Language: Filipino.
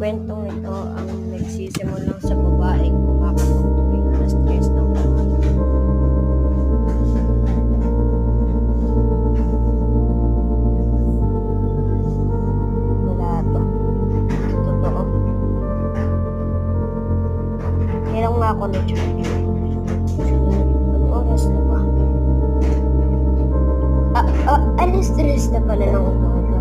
kwentong ito ang nagsisimulang sa babaeng kumakatok tuwing alas 3 ng umaga. Wala to. Totoo. Kailang nga ako na-check. Anong oras na ba? Alas 3 na pala ng umaga.